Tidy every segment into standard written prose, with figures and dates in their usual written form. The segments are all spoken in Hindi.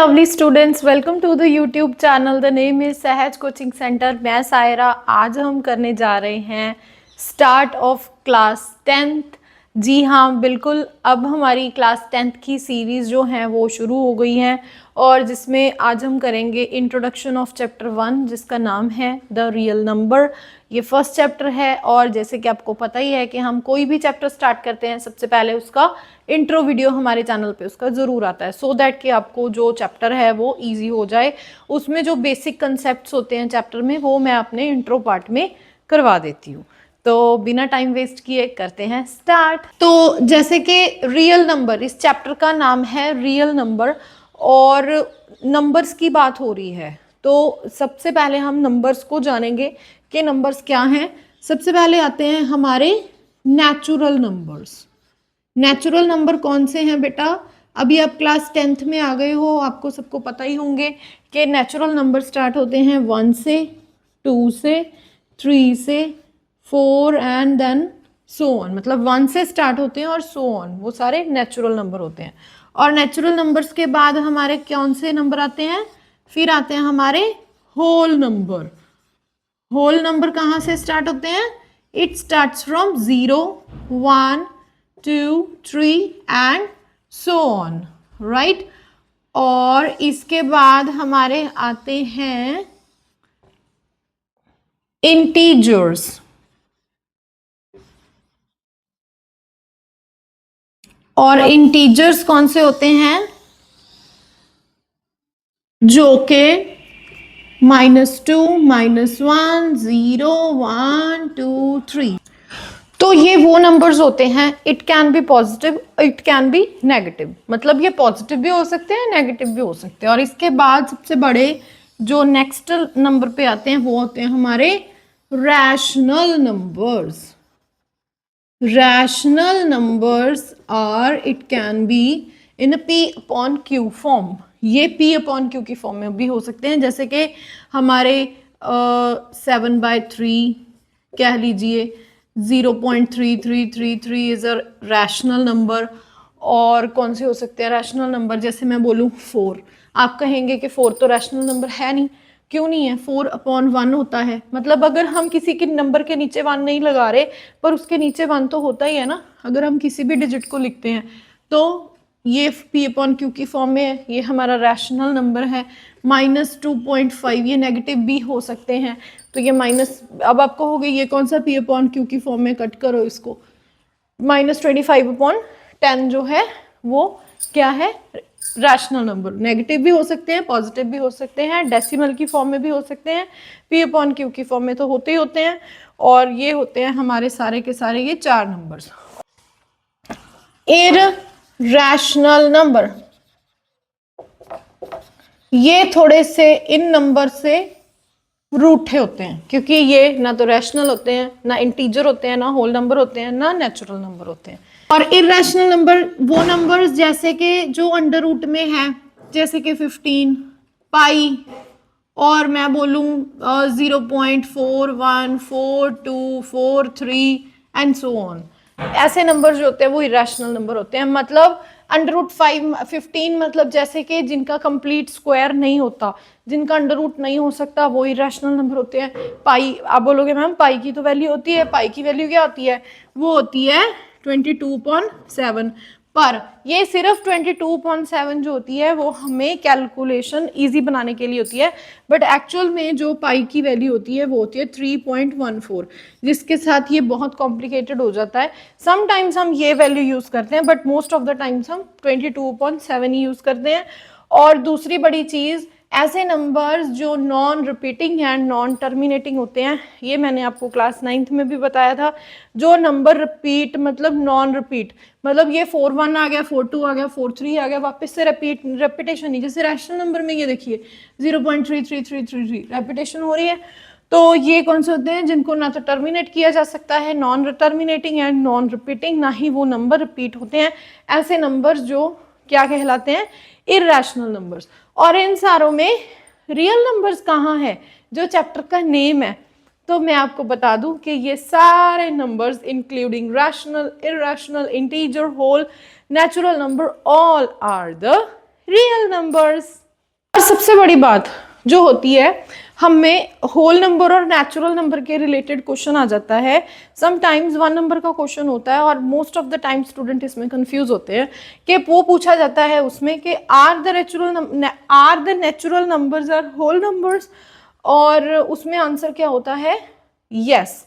lovely students, welcome to the YouTube channel. The name is सहज कोचिंग सेंटर. मैं सायरा. आज हम करने जा रहे हैं स्टार्ट ऑफ क्लास 10th. जी हाँ, बिल्कुल. अब हमारी क्लास 10th की सीरीज़ जो हैं वो शुरू हो गई हैं और जिसमें आज हम करेंगे इंट्रोडक्शन ऑफ चैप्टर 1 जिसका नाम है द रियल नंबर. ये फर्स्ट चैप्टर है और जैसे कि आपको पता ही है कि हम कोई भी चैप्टर स्टार्ट करते हैं सबसे पहले उसका इंट्रो वीडियो हमारे चैनल पे उसका ज़रूर आता है सो दैट कि आपको जो चैप्टर है वो इजी हो जाए. उसमें जो बेसिक कंसेप्ट्स होते हैं चैप्टर में वो मैं अपने इंट्रो पार्ट में करवा देती हूँ. तो बिना टाइम वेस्ट किए करते हैं स्टार्ट. तो जैसे कि रियल नंबर, इस चैप्टर का नाम है रियल नंबर और नंबर्स की बात हो रही है. तो सबसे पहले हम नंबर्स को जानेंगे कि नंबर्स क्या हैं. सबसे पहले आते हैं हमारे नेचुरल नंबर्स. नेचुरल नंबर कौन से हैं बेटा? अभी आप क्लास 10th में आ गए हो, आपको सबको पता ही होंगे कि नेचुरल नंबर स्टार्ट होते हैं 1 से, 2 से, 3 से, 4 एंड देन सो ऑन. मतलब 1 से स्टार्ट होते हैं और सो ऑन, वो सारे नेचुरल नंबर होते हैं. और नेचुरल नंबर्स के बाद हमारे कौन से नंबर आते हैं? फिर आते हैं हमारे होल नंबर. होल नंबर कहाँ से स्टार्ट होते हैं? It starts from 0, 1, 2, 3 and so on, right. और इसके बाद हमारे आते हैं इंटीजर्स. और इंटीजर्स कौन से होते हैं? जो के -2, -1, 0, 1, 2, 3. तो ये वो नंबर्स होते हैं. It can B positive, it can B negative. मतलब ये पॉजिटिव भी हो सकते हैं, नेगेटिव भी हो सकते हैं. और इसके बाद सबसे बड़े जो नेक्स्ट नंबर पे आते हैं वो होते हैं हमारे rational numbers. Rational numbers are, it can be in a P/Q form. ये P/Q की फॉर्म में भी हो सकते हैं. जैसे कि हमारे 7/3 कह लीजिए, 0.3333 इज अ रैशनल नंबर. और कौन से हो सकते हैं रैशनल नंबर? जैसे मैं बोलूँ 4. आप कहेंगे कि 4 तो रैशनल नंबर है नहीं. क्यों नहीं है? 4/1 होता है. मतलब अगर हम किसी के नंबर के नीचे 1 नहीं लगा रहे पर उसके नीचे 1 तो होता ही है ना. अगर हम किसी भी डिजिट को लिखते हैं तो ये P/Q की फॉर्म में है. ये हमारा रैशनल नंबर है. -2.5 ये नेगेटिव भी हो सकते हैं. तो ये माइनस, अब आपको हो गई ये कौन सा P/Q की फॉर्म में? कट करो इसको. -25/10 जो है वो क्या है? Rational number. नेगेटिव भी हो सकते हैं, पॉजिटिव भी हो सकते हैं, डेसिमल की फॉर्म में भी हो सकते हैं, P/Q की फॉर्म में तो होते ही होते हैं. और ये होते हैं हमारे सारे के सारे ये 4 नंबर्स. इररैशनल नंबर, ये थोड़े से इन नंबर से रूठे होते हैं क्योंकि ये ना तो रैशनल होते हैं, ना इंटीजर होते हैं, ना होल नंबर होते हैं, ना नेचुरल नंबर होते हैं. और इररेशनल नंबर वो नंबर्स जैसे कि जो अंडर रूट में है, जैसे कि 15, पाई, और मैं बोलूँ 0.414243 एंड सो ऑन. ऐसे नंबर जो होते हैं वो इरेशनल नंबर होते हैं. मतलब √15 मतलब जैसे कि जिनका कंप्लीट स्क्वायर नहीं होता, जिनका अंडर रूट नहीं हो सकता, वो इरेशनल नंबर होते हैं. पाई, आप बोलोगे मैम पाई की तो वैल्यू होती है. पाई की वैल्यू क्या होती है? वो होती है 22.7. पर ये सिर्फ 22.7 जो होती है वो हमें कैलकुलेशन इजी बनाने के लिए होती है. बट एक्चुअल में जो पाई की वैल्यू होती है वो होती है 3.14, जिसके साथ ये बहुत कॉम्प्लिकेटेड हो जाता है. समटाइम्स हम ये वैल्यू यूज़ करते हैं but most of the times हम 22.7 ही यूज़ करते हैं. और दूसरी बड़ी चीज़, ऐसे नंबर्स जो non repeating and non terminating होते हैं, ये मैंने आपको क्लास 9th में भी बताया था. जो नंबर रिपीट मतलब नॉन रिपीट, मतलब ये 4-1 आ गया, 4-2 आ गया, 4-3 आ गया, वापस से रेपिटेशन नहीं. जैसे रैशनल नंबर में ये देखिए 0.33333 रेपिटेशन हो रही है. तो ये कौन से होते हैं? जिनको ना तो टर्मिनेट किया जा सकता है, non terminating and non repeating, ना ही वो नंबर रिपीट होते हैं. ऐसे नंबर्स जो क्या कहलाते हैं? Irrational numbers. और इन सारों में रियल नंबर्स कहाँ है जो चैप्टर का नेम है? तो मैं आपको बता दूं कि ये सारे numbers including rational, irrational, integer, whole, natural number, all are the real numbers. सबसे बड़ी बात जो होती है, हमें होल नंबर और नेचुरल नंबर के रिलेटेड क्वेश्चन आ जाता है। समटाइम्स 1 नंबर का क्वेश्चन होता है और most of the time student इसमें कंफ्यूज होते हैं कि वो पूछा जाता है उसमें कि are the natural numbers are whole numbers, और उसमें आंसर क्या होता है, yes,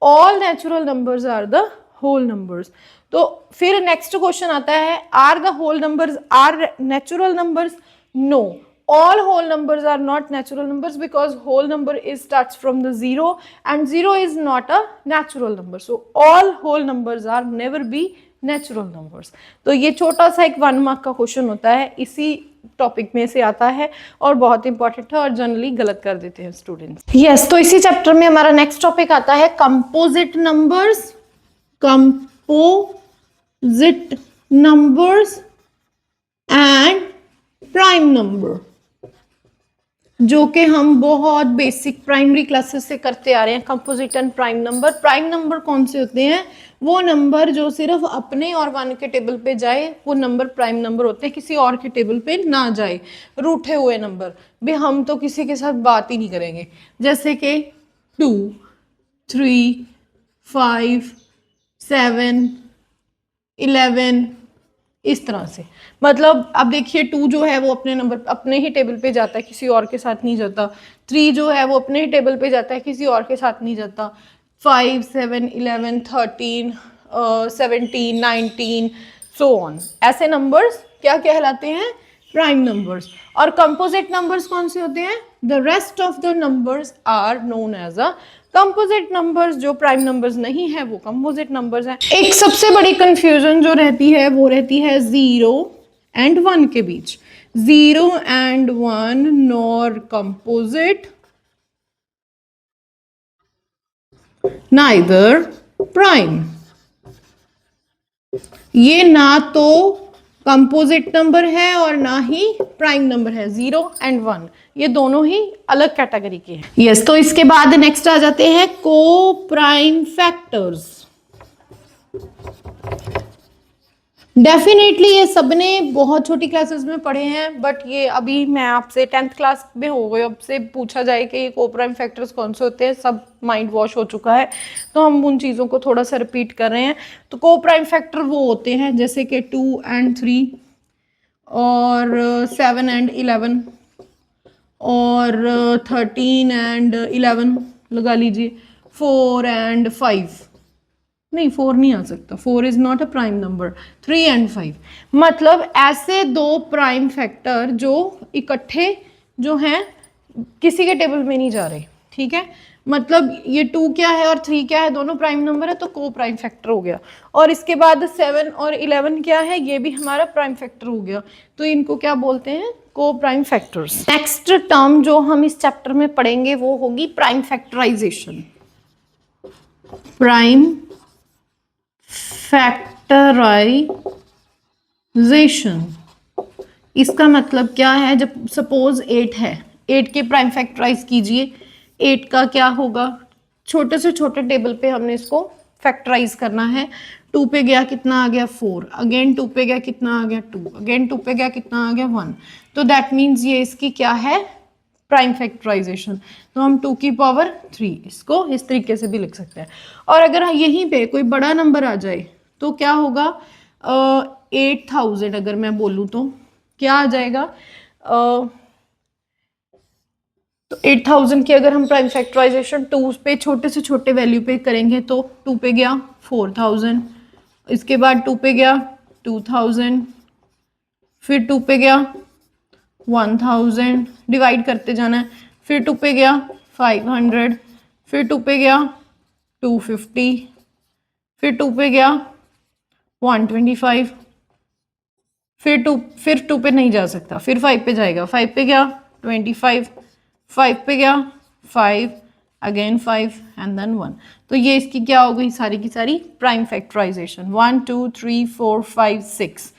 all natural numbers are the whole numbers. तो फिर नेक्स्ट क्वेश्चन आता है, are the whole numbers are natural numbers? No, all whole numbers are not natural numbers because whole number is starts from the zero and zero is not a natural number, so all whole numbers are never be natural numbers। तो ये छोटा सा एक 1 मार्क का क्वेश्चन होता है, इसी टॉपिक में से आता है और बहुत इंपॉर्टेंट है और जनरली गलत कर देते हैं स्टूडेंट्स। यस, तो इसी चैप्टर में हमारा नेक्स्ट टॉपिक आता है composite numbers. Composite numbers and prime number, जो कि हम बहुत बेसिक प्राइमरी क्लासेस से करते आ रहे हैं। Composite and prime number. Prime number कौन से होते हैं? वो नंबर जो सिर्फ अपने और 1 के टेबल पे जाए वो नंबर प्राइम नंबर होते हैं, किसी और के टेबल पे ना जाए। रूठे हुए नंबर भी हम तो किसी के साथ बात ही नहीं करेंगे, जैसे कि 2, 3, 5, 7, 11, इस तरह से। मतलब अब देखिए 2 जो है वो अपने नंबर अपने ही टेबल पे जाता है, किसी और के साथ नहीं जाता। 3 जो है वो अपने ही टेबल पे जाता है, किसी और के साथ नहीं जाता। 5, 7, 11, 13, 17, 19 सो ऑन, ऐसे नंबर्स क्या कहलाते हैं? Prime numbers. और कंपोजिट नंबर्स कौन से होते हैं? The rest of the numbers are known as a composite numbers. जो प्राइम नंबर्स नहीं है वो कंपोजिट नंबर्स हैं। एक सबसे बड़ी कंफ्यूजन जो रहती है वो रहती है 0 एंड 1 के बीच। 0 and 1 nor composite neither prime. ये ना तो कंपोजिट नंबर है और ना ही प्राइम नंबर है। 0 एंड 1 ये दोनों ही अलग कैटेगरी के हैं। यस, तो इसके बाद नेक्स्ट आ जाते हैं को प्राइम फैक्टर्स। डेफिनेटली ये सबने बहुत छोटी क्लासेस में पढ़े हैं, बट ये अभी मैं आपसे 10th क्लास में हो गए, अब से पूछा जाए कि ये को प्राइम फैक्टर्स कौन से होते हैं, सब माइंड वॉश हो चुका है, तो हम उन चीज़ों को थोड़ा सा रिपीट कर रहे हैं। तो को प्राइम फैक्टर वो होते हैं जैसे कि 2 एंड 3 और 7 एंड 11 और 13 एंड 11 लगा लीजिए, 4 एंड 5, नहीं 4 नहीं आ सकता, 4 is not a prime number. 3 and 5, मतलब ऐसे 2 प्राइम फैक्टर जो इकट्ठे जो हैं किसी के टेबल में नहीं जा रहे, ठीक है। मतलब ये 2 क्या है और 3 क्या है, दोनों प्राइम नंबर है, तो को प्राइम फैक्टर हो गया। और इसके बाद 7 और 11 क्या है, ये भी हमारा प्राइम फैक्टर हो गया, तो इनको क्या बोलते हैं, को प्राइम फैक्टर्स। नेक्स्ट टर्म जो हम इस चैप्टर में पढ़ेंगे वो होगी प्राइम फैक्टराइजेशन। प्राइम फैक्टराइजेशन, इसका मतलब क्या है? जब सपोज 8 है, 8 के प्राइम फैक्टराइज कीजिए। 8 का क्या होगा, छोटे से छोटे टेबल पे हमने इसको फैक्टराइज करना है। 2 पे गया कितना आ गया 4, अगेन 2 पे गया कितना आ गया 2, अगेन 2 पे गया कितना आ गया 1, तो दैट मीन्स ये इसकी क्या है, प्राइम फैक्टराइजेशन। तो हम 2 की पावर 3 इसको इस तरीके से भी लिख सकते हैं। और अगर यहीं पे कोई बड़ा नंबर आ जाए तो क्या होगा, 8000 अगर मैं बोलूँ तो क्या आ जाएगा, तो 8000 की अगर हम प्राइम फैक्टराइजेशन 2 पे छोटे से छोटे वैल्यू पे करेंगे तो 2 पे गया 4000, इसके बाद 2 पे गया 2000, फिर 2 पे गया 1000, डिवाइड करते जाना है, फिर 2 पे गया 500, फिर 2 पे गया 250, फिर 2 पे गया 125, फिर 2 पे नहीं जा सकता, फिर 5 पे जाएगा, 5 पे गया 25, 5 पे गया 5, अगेन 5 एंड देन 1। तो ये इसकी क्या हो गई, सारी की सारी प्राइम फैक्टराइजेशन। 1 2 3 4 5 6,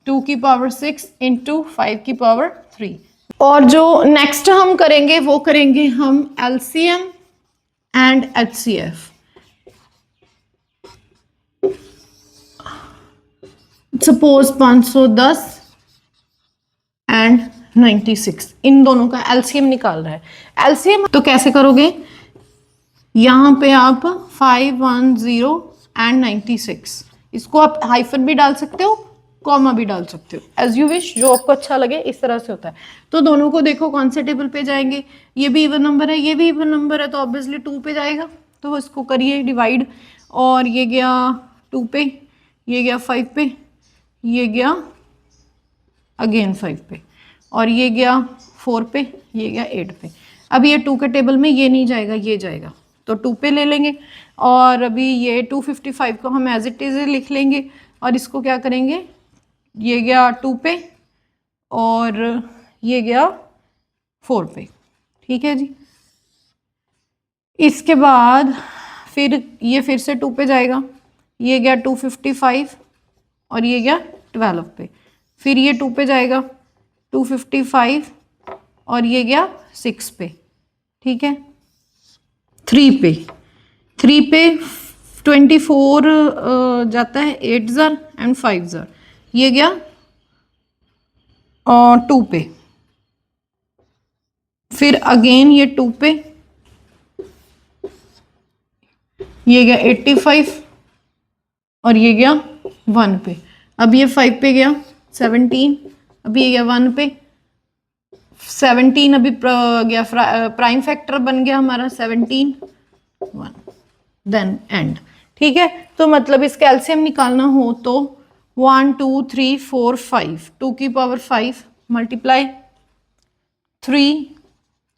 2 की पावर 6 इंटू 5 की पावर 3। और जो नेक्स्ट हम करेंगे वो करेंगे हम LCM and HCF. Suppose 510 and 96, इन दोनों का एलसीएम निकाल रहा है। एलसीएम तो कैसे करोगे, यहाँ पे आप 510 एंड 96, इसको आप हाइफन भी डाल सकते हो, कॉमा भी डाल सकते हो, एज यू विश, जो आपको अच्छा लगे, इस तरह से होता है। तो दोनों को देखो कौन से टेबल पे जाएंगे, ये भी इवन नंबर है, ये भी इवन नंबर है, तो ऑब्वियसली 2 पे जाएगा, तो इसको करिए डिवाइड, और ये गया 2 पे, ये गया 5 पे, ये गया अगेन 5 पे, और ये गया 4 पे, ये गया 8 पे। अब ये 2 के टेबल में ये नहीं जाएगा, ये जाएगा, तो 2 पे ले लेंगे। और अभी ये 255 को हम एज इट इज लिख लेंगे, और इसको क्या करेंगे, ये गया 2 पे और ये गया 4 पे, ठीक है जी। इसके बाद फिर ये फिर से 2 पे जाएगा, ये गया 255 और ये गया 12 पे, फिर ये 2 पे जाएगा 255 और ये गया 6 पे, ठीक है। 3 पे 24 जाता है, 8 ज़र एंड 5 ज़र, ये गया 2 पे, फिर अगेन ये 2 पे, ये गया 85 और ये गया 1 पे। अब ये 5 पे गया 17, अभी ये गया 1 पे, 17 अभी गया प्राइम फैक्टर बन गया हमारा 17 1, देन एंड, ठीक है। तो मतलब इसका एलसीएम निकालना हो तो 1 2 3 4 5, 2 की पावर 5 मल्टीप्लाई 3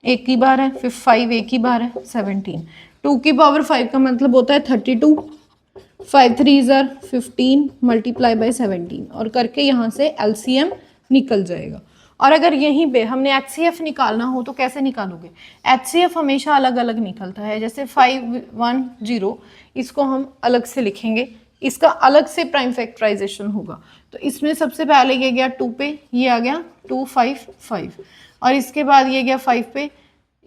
एक ही बार है, फिर 5 एक ही बार है, 17, 2 की पावर 5 का मतलब होता है 32, 5 3 ज़र 15 मल्टीप्लाई बाय 17, और करके यहाँ से एलसीएम निकल जाएगा। और अगर यहीं पे हमने एचसीएफ निकालना हो तो कैसे निकालोगे, एचसीएफ हमेशा अलग अलग निकलता है, जैसे 510 इसको हम अलग से लिखेंगे, इसका अलग से प्राइम फैक्टराइजेशन होगा। तो इसमें सबसे पहले ये गया 2 पे, ये आ गया 255, और इसके बाद ये गया 5 पे,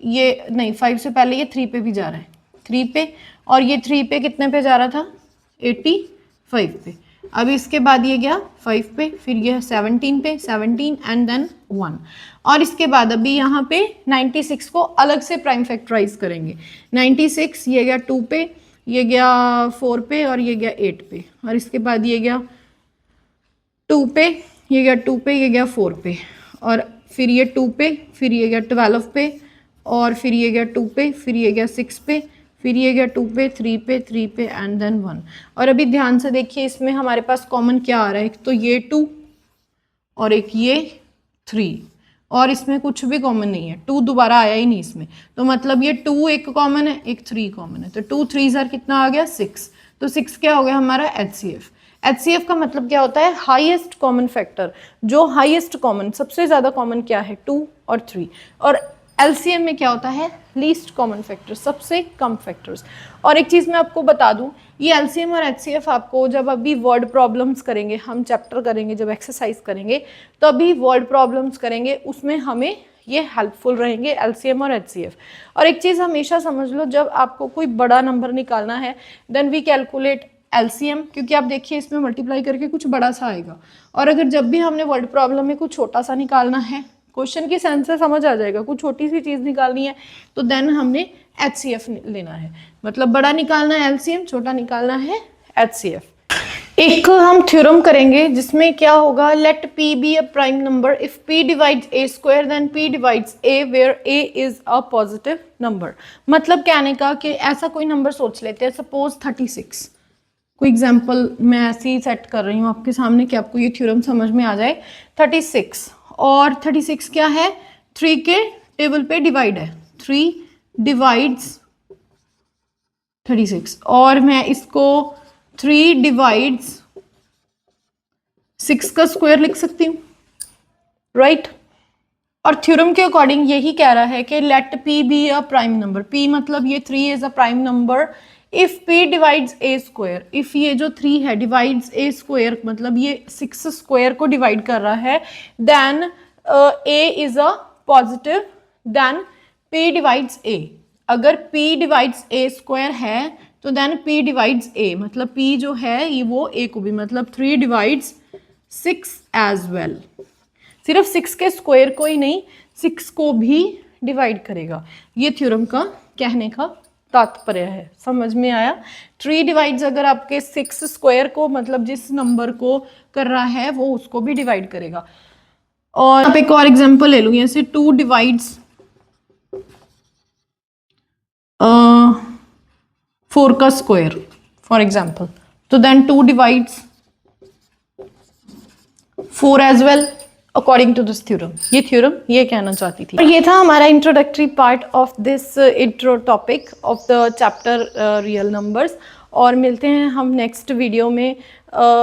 ये नहीं 5 से पहले ये 3 पे भी जा रहा है, 3 पे, और ये 3 पे कितने पे जा रहा था, 85 पे। अब इसके बाद ये गया 5 पे, फिर ये 17 पे, 17 एंड देन 1, और इसके बाद अभी यहाँ पे 96 को अलग से प्राइम फैक्टराइज करेंगे। 96 ये गया 2 पे, ये गया 4 पे और ये गया 8 पे, और इसके बाद ये गया 2 पे, ये गया 2 पे, ये गया 4 पे, और फिर ये 2 पे, फिर ये गया 12 पे, और फिर ये गया 2 पे, फिर ये गया 6 पे, फिर ये गया 2 पे, 3 पे एंड देन 1। और अभी ध्यान से देखिए इसमें हमारे पास कॉमन क्या आ रहा है, एक तो ये 2 और एक ये 3, और इसमें कुछ भी कॉमन नहीं है, 2 दोबारा आया ही नहीं इसमें, तो मतलब ये 2 एक कॉमन है, एक 3 कॉमन है, तो 2 3 ज़र कितना आ गया 6, तो 6 क्या हो गया हमारा एचसीएफ। एचसीएफ का मतलब क्या होता है, हाईएस्ट कॉमन फैक्टर, जो हाईएस्ट कॉमन, सबसे ज़्यादा कॉमन क्या है 2 और 3, और एलसीएम में क्या होता है लीस्ट कॉमन फैक्टर, सबसे कम फैक्टर्स। और एक चीज़ मैं आपको बता दूं, ये एलसीएम और एचसीएफ आपको जब अभी वर्ड प्रॉब्लम्स करेंगे, हम चैप्टर करेंगे, जब एक्सरसाइज करेंगे तो अभी वर्ड प्रॉब्लम्स करेंगे, उसमें हमें ये हेल्पफुल रहेंगे एलसीएम और एचसीएफ। और एक चीज़ हमेशा समझ लो, जब आपको कोई बड़ा नंबर निकालना है देन वी कैलकुलेट एलसीएम, क्योंकि आप देखिए इसमें मल्टीप्लाई करके कुछ बड़ा सा आएगा, और अगर जब भी हमने वर्ड प्रॉब्लम में कुछ छोटा सा निकालना है, क्वेश्चन की सेंस से समझ आ जाएगा, कुछ छोटी सी चीज़ निकालनी है तो देन हमने एचसीएफ लेना है, मतलब बड़ा निकालना है एलसीएम, छोटा निकालना है एचसीएफ। एक हम थ्योरम करेंगे जिसमें क्या होगा, let P be a prime number if P divides A square then P divides A where A is a positive number. मतलब कहने का कि ऐसा कोई नंबर सोच लेते हैं, सपोज 36, कोई एग्जाम्पल मैं ऐसे ही सेट कर रही हूँ आपके सामने कि आपको ये थ्योरम समझ में आ जाए। 36 और 36 क्या है, 3 के टेबल पे डिवाइड है, 3 डिवाइड्स 36, और मैं इसको 3 डिवाइड्स 6 का स्क्वायर लिख सकती हूँ, राइट। और थ्योरम के अकॉर्डिंग यही कह रहा है कि let P be a prime number, P मतलब ये 3 is a prime number if p divides a square, if ये जो 3 है डिवाइड्स a स्क्वायर, मतलब ये 6 स्क्वायर को डिवाइड कर रहा है, then a is a positive, then p divides a। अगर p डिवाइड्स a स्क्वायर है तो देन p डिवाइड्स a, मतलब p जो है ये वो a को भी, मतलब 3 डिवाइड्स 6 एज वेल। सिर्फ 6 के स्क्वायर को ही नहीं, 6 को भी डिवाइड करेगा। ये थ्योरम का कहने का तात्पर्य है। समझ में आया? 3 डिवाइड्स अगर आपके 6 स्क्वायर को, मतलब जिस नंबर को कर रहा है वो उसको भी डिवाइड करेगा। और आप एक और एग्जांपल ले लूँगी, ऐसे 2 डिवाइड्स 4 का स्क्वायर फॉर एग्जाम्पल, तो then 2 divides 4 as well according to this theorem. ये थ्योरम ये कहना चाहती थी। और ये था हमारा introductory part of this intro topic of the chapter real numbers. और मिलते हैं हम नेक्स्ट वीडियो में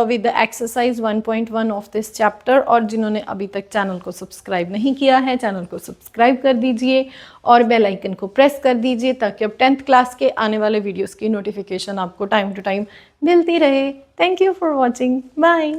with the exercise 1.1 of this chapter. और जिन्होंने अभी तक चैनल को सब्सक्राइब नहीं किया है, चैनल को सब्सक्राइब कर दीजिए और बेल आइकन को प्रेस कर दीजिए, ताकि अब 10th क्लास के आने वाले वीडियोस की नोटिफिकेशन आपको टाइम टू टाइम मिलती रहे। Thank you for watching. Bye.